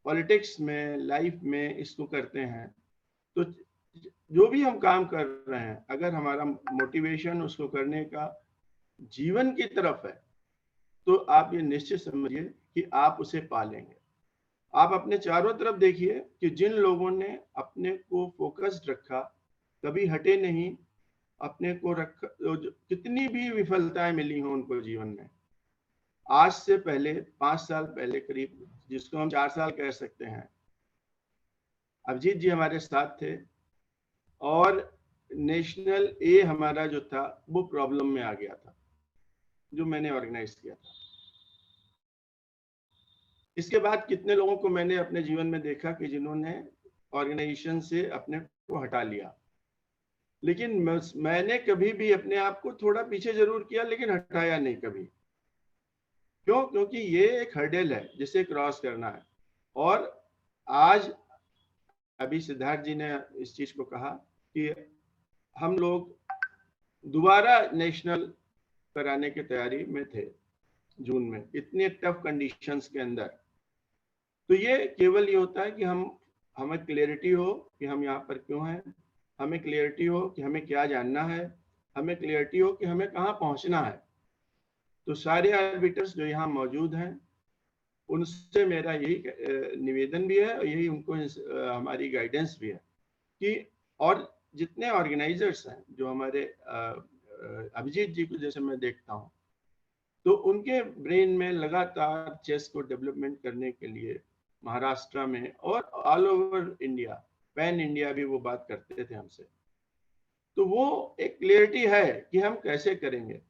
Speaker 7: पॉलिटिक्स में, लाइफ में इसको करते हैं, तो जो भी हम काम कर रहे हैं, अगर हमारा मोटिवेशन उसको करने का जीवन की तरफ है, तो आप ये निश्चित समझिए कि आप उसे पालेंगे। आप अपने चारों तरफ देखिए कि जिन लोगों ने अपने को फोकस्ड रखा, कभी हटे नहीं, अपने को रखा, कितनी भी विफलताएं मिली हों उनको जीवन में, आज से पहले 5 साल पहले करीब, जिसको हम 4 साल कह सकते हैं, अभिजीत जी हमारे साथ थे और नेशनल ए हमारा जो था वो प्रॉब्लम में आ गया था, जो मैंने ऑर्गेनाइज किया था। इसके बाद कितने लोगों को मैंने अपने जीवन में देखा कि जिन्होंने ऑर्गेनाइजेशन से अपने को हटा लिया, लेकिन मैंने कभी भी अपने आप को थोड़ा पीछे जरूर किया, लेकिन हटाया नहीं कभी। क्यों? क्योंकि ये एक हर्डल है जिसे क्रॉस करना है। और आज अभी सिद्धार्थ जी ने इस चीज को कहा कि हम लोग दोबारा नेशनल कराने की तैयारी में थे जून में, इतने टफ कंडीशंस के अंदर। तो ये केवल ये होता है कि हमें क्लियरिटी हो कि हम यहाँ पर क्यों हैं, हमें क्लियरिटी हो कि हमें क्या जानना है, हमें क्लियरिटी हो कि हमें कहाँ पहुँचना है। तो सारे आर्बिटर्स जो यहाँ मौजूद हैं, उनसे मेरा यही निवेदन भी है और यही उनको हमारी गाइडेंस भी है कि, और जितने ऑर्गेनाइजर्स हैं जो हमारे अभिजीत जी को जैसे मैं देखता हूँ, तो उनके ब्रेन में लगातार चेस को डेवलपमेंट करने के लिए महाराष्ट्र में और all over India, pan India भी वो बात करते थे हमसे। तो वो एक क्लियरिटी है कि हम कैसे करेंगे।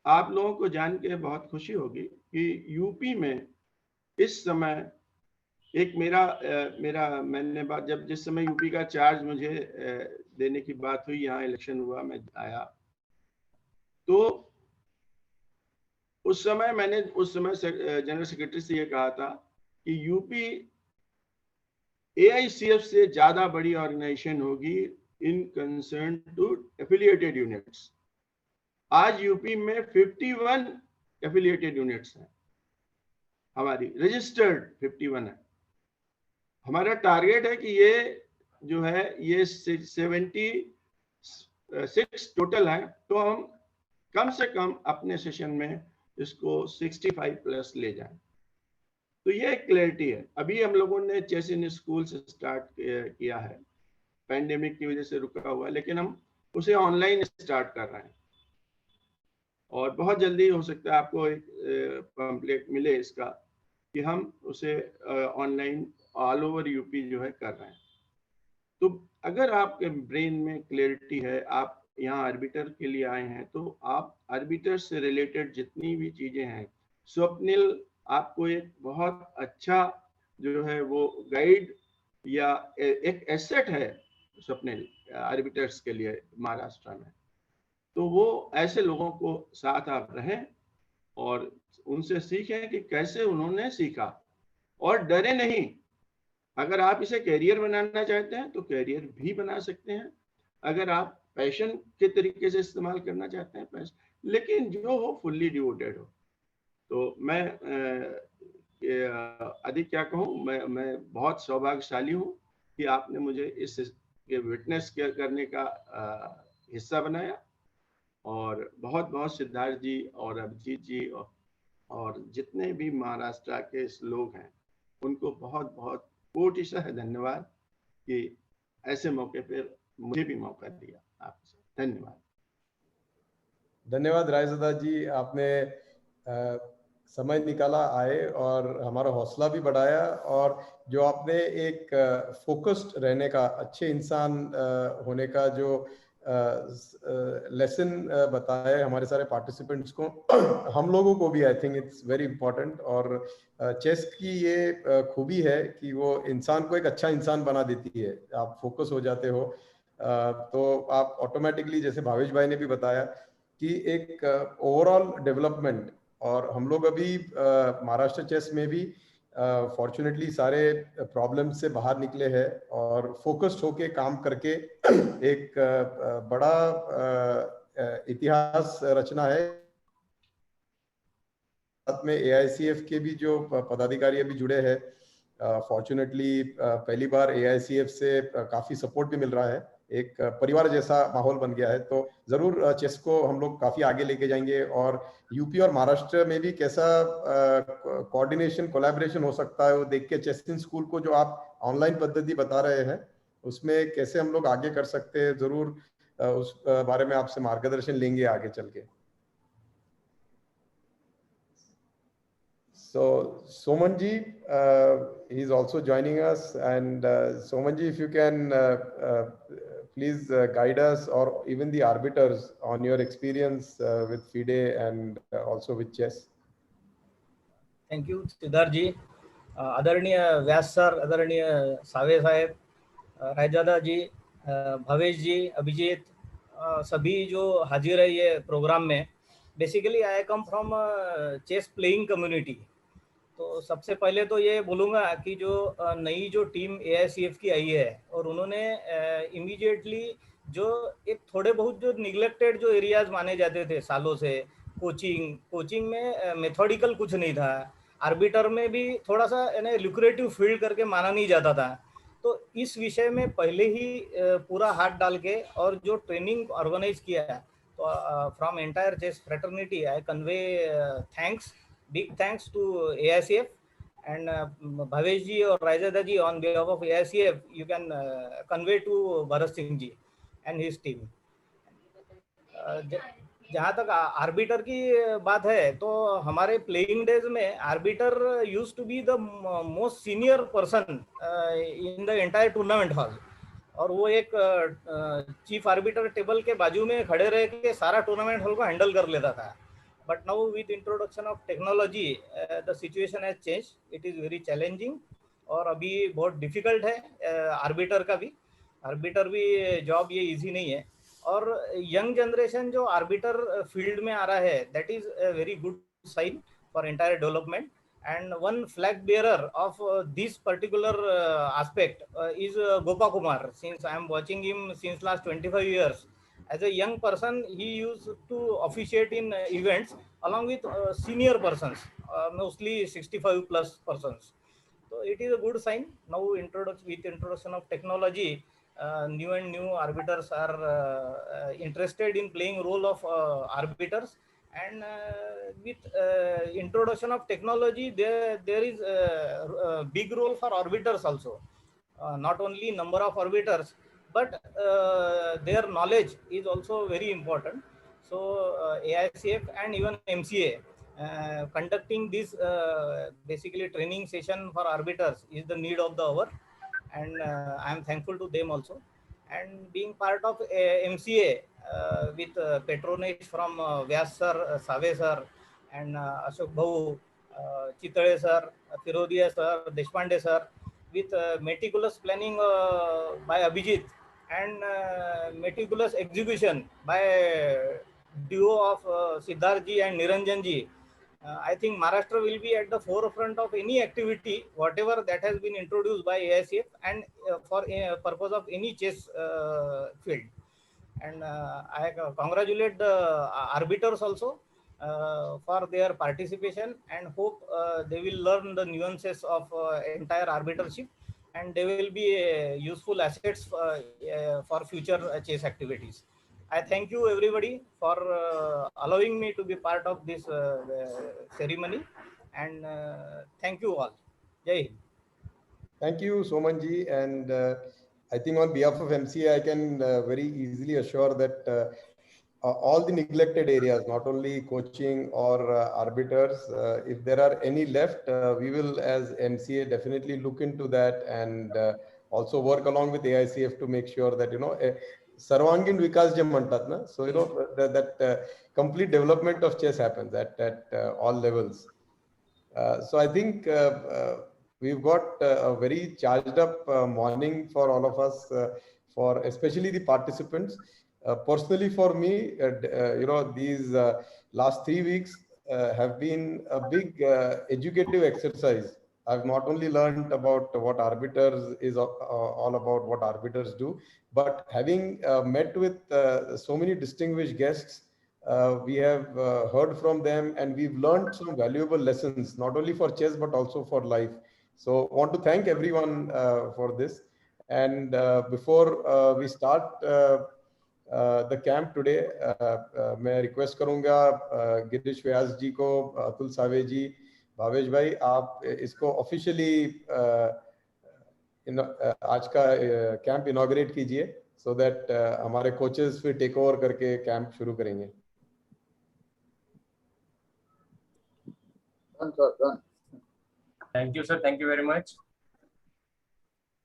Speaker 7: आप लोगों को जान के बहुत खुशी होगी कि यूपी में इस समय एक मैंने बात, जब जिस समय यूपी का चार्ज मुझे देने की बात हुई, यहाँ इलेक्शन हुआ, मैं आया, तो उस समय जनरल सेक्रेटरी से ये कहा था कि यूपी AICF से ज्यादा बड़ी ऑर्गेनाइजेशन होगी in concern to affiliated units. आज यूपी में 51 एफिलिएटेड यूनिट्स हैं, हमारी रजिस्टर्ड 51 है। हमारा टारगेट है कि ये जो है ये 76 टोटल है, तो हम कम से कम अपने सेशन में इसको 65 प्लस ले जाएं। तो ये एक क्लैरिटी है। अभी हम लोगों ने चेस इन स्कूल से स्टार्ट किया है, पैंडेमिक की वजह से रुका हुआ, लेकिन हम उसे ऑनलाइन स्टार्ट कर रहे हैं और बहुत जल्दी हो सकता है आपको एक पैम्फलेट मिले इसका कि हम उसे ऑनलाइन ऑल ओवर यूपी जो है कर रहे हैं। तो अगर आपके ब्रेन में क्लैरिटी है, आप यहाँ आर्बिटर के लिए आए हैं, तो आप आर्बिटर से रिलेटेड जितनी भी चीजें हैं, स्वप्निल आपको एक बहुत अच्छा जो है वो गाइड या एक एसेट है स्वप्निल आर्बिटर्स के लिए महाराष्ट्र में। तो वो ऐसे लोगों को साथ आप रहें और उनसे सीखें कि कैसे उन्होंने सीखा, और डरे नहीं। अगर आप इसे कैरियर बनाना चाहते हैं तो कैरियर भी बना सकते हैं, अगर आप पैशन के तरीके से इस्तेमाल करना चाहते हैं पैशन, लेकिन जो हो फुल्ली डिवोटेड हो। तो मैं अधिक क्या कहूँ, मैं बहुत सौभाग्यशाली हूँ कि आपने मुझे इस विटनेस करने का हिस्सा बनाया। और बहुत बहुत सिद्धार्थ जी और अभिजीत जी और जितने भी महाराष्ट्र के लोग हैं, उनको बहुत बहुत कोटिशः धन्यवाद कि ऐसे मौके पर मुझे भी मौका दिया। आपसे धन्यवाद।
Speaker 1: धन्यवाद रायज़ादा जी, आपने समय निकाला आए और हमारा हौसला भी बढ़ाया, और जो आपने एक फोकस्ड रहने का, अच्छे इंसान होने का जो लेसन बताए हमारे सारे पार्टिसिपेंट्स को, हम लोगों को भी। I think it's very important. और चेस की ये खूबी है कि वो इंसान को एक अच्छा इंसान बना देती है। आप फोकस हो जाते हो तो आप ऑटोमेटिकली, जैसे भावेश भाई ने भी बताया, कि एक ओवरऑल डेवलपमेंट। और हम लोग अभी महाराष्ट्र चेस में भी फॉर्चुनेटली सारे प्रॉब्लम से बाहर निकले हैं और फोकस्ड होके काम करके एक बड़ा इतिहास रचना है। साथ में AICF के भी जो पदाधिकारी अभी जुड़े हैं, फॉर्चुनेटली पहली बार AICF से काफी सपोर्ट भी मिल रहा है। एक परिवार जैसा माहौल बन गया है। तो जरूर चेस को हम लोग काफी आगे लेके जाएंगे। और यूपी और महाराष्ट्र में भी कैसा कोऑर्डिनेशन, कोलैबोरेशन हो सकता है, वो देख के चेस इन स्कूल को जो आप ऑनलाइन पद्धति बता रहे हैं, उसमें कैसे हम लोग आगे कर सकते हैं, जरूर उस बारे में आपसे मार्गदर्शन लेंगे आगे चल के। So Somanji, he's also joining us, and Somanji, if you can please guide us, or even the arbiters, on your experience with FIDE and also with chess.
Speaker 8: Thank you Siddharth ji, आदरणीय व्यास सर, आदरणीय सावे साहेब, रायजादा जी, भवेश जी, अभिजीत, सभी जो हाजिर है ये प्रोग्राम में। Basically I come from chess playing community. तो सबसे पहले तो ये बोलूँगा कि जो नई जो टीम AICF की आई है, और उन्होंने इमीडिएटली जो एक थोड़े बहुत जो निगलेक्टेड जो एरियाज माने जाते थे सालों से, कोचिंग में मेथोडिकल कुछ नहीं था, आर्बिटर में भी थोड़ा सा यानी लुक्रेटिव फील्ड करके माना नहीं जाता था। तो इस विषय में पहले ही पूरा हाथ डाल के और जो ट्रेनिंग ऑर्गेनाइज किया है, तो from entire chess fraternity I convey thanks, big thanks to AICF and Bhavesh ji or Raizada ji on behalf of AICF, you can convey to Bharat Singh ji and his team. जहाँ तक orbiter की बात है, तो हमारे playing days में arbiter used to be the most senior person in the entire tournament hall, और वो एक चीफ आर्बिटर टेबल के बाजू में खड़े रह के सारा टूर्नामेंट हॉल को हैंडल कर लेता था। But now with introduction of technology, the situation has changed. It is very challenging और अभी बहुत difficult है आर्बिटर का भी। आर्बिटर भी जॉब ये इजी नहीं है। और यंग जनरेशन जो आर्बिटर फील्ड में आ रहा है, that is a very good sign for entire development. And one flag bearer of this particular aspect is Gopa Kumar. Since I am watching him since last 25 years. As a young person, he used to officiate in events along with senior persons, mostly 65 plus persons. So it is a good sign. Now with introduction of technology, new and new arbiters are interested in playing role of arbiters. And with introduction of technology, there is a big role for arbiters also. Not only number of arbiters, but their knowledge is also very important. So AICF and even MCA conducting this basically training session for arbiters is the need of the hour, and I am thankful to them also. And being part of MCA with patronage from Vyas sir, Save sir, and Ashok Bhau, Chitale sir, Firodia sir, Deshpande sir, with meticulous planning by Abhijit and meticulous execution by duo of Siddharth ji and Niranjan ji, I think Maharashtra will be at the forefront of any activity, whatever that has been introduced by AICF, and for purpose of any chess field. And I congratulate the arbiters also for their participation, and hope they will learn the nuances of entire arbitership, and they will be useful assets for future chess activities. I thank you everybody for allowing me to be part of this ceremony, and thank you all. Jai Hind.
Speaker 1: Thank you, Somanji. And I think on behalf of MCA, I can very easily assure that all the neglected areas, not only coaching or arbiters, if there are any left, we will as MCA definitely look into that, and also work along with AICF to make sure that, सर्वांगीण विकास जे म्हणतात ना, so that complete development of chess happens at all levels. So I think we've got a very charged up morning for all of us, for especially the participants. Personally for me, these last 3 weeks have been a big educative exercise. I've not only learned about what arbiters is all about, what arbiters do, but having met with so many distinguished guests, we have heard from them, and we've learned some valuable lessons, not only for chess, but also for life. So I want to thank everyone for this. And before we start the camp today, मैं request करूंगा गिरीश व्यास जी को, अतुल सावे जी, भावेश भाई, आप इसको officially आज का camp inaugurate कीजिए, so that हमारे कोचेस फिर टेक ओवर करके कैंप शुरू करेंगे.
Speaker 5: Done, sir, done.
Speaker 9: Thank you, sir. Thank you very much.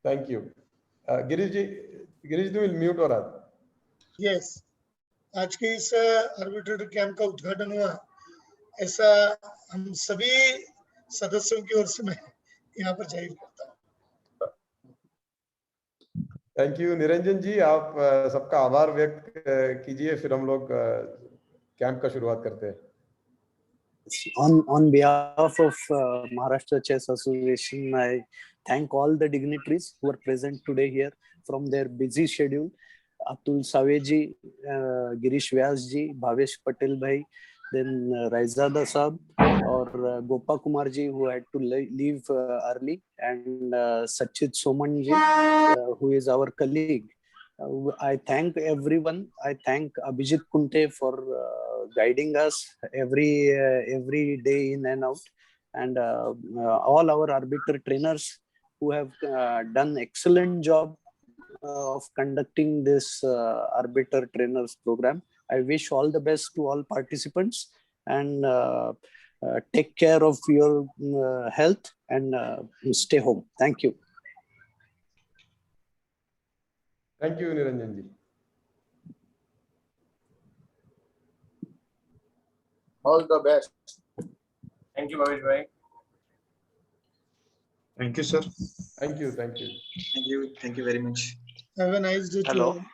Speaker 1: Thank you. Girish ji will mute और आद.
Speaker 2: यस, आज के इस आर्बिट्रेटर कैंप का उद्घाटन हुआ, ऐसा हम सभी सदस्यों की ओर से मैं यहाँ पर जाहिर करता हूँ.
Speaker 1: Thank you. निरंजन जी, आप सबका आभार व्यक्त कीजिए, फिर हम लोग कैंप का शुरुआत करते हैं.
Speaker 10: On behalf of Maharashtra Chess Association, I thank all the dignitaries who are present today here from their busy schedule. Atul Save ji, Girish Vyas ji, Bhavesh Patel bhai, then Raizada Saab, or Gopa Kumar ji, who had to leave early, and Sachit Soman ji, who is our colleague. I thank everyone. I thank Abhijit Kunte for guiding us every day in and out, and all our arbiter trainers who have done excellent job of conducting this arbiter trainers program. I wish all the best to all participants, and take care of your health, and stay home. Thank you.
Speaker 1: Thank you, Niranjan ji.
Speaker 5: All the best.
Speaker 9: Thank you, Bhavesh bhai.
Speaker 11: Thank you, sir.
Speaker 1: Thank you.
Speaker 11: Thank you very much.
Speaker 2: Have a nice day.
Speaker 11: Hello.
Speaker 2: To all.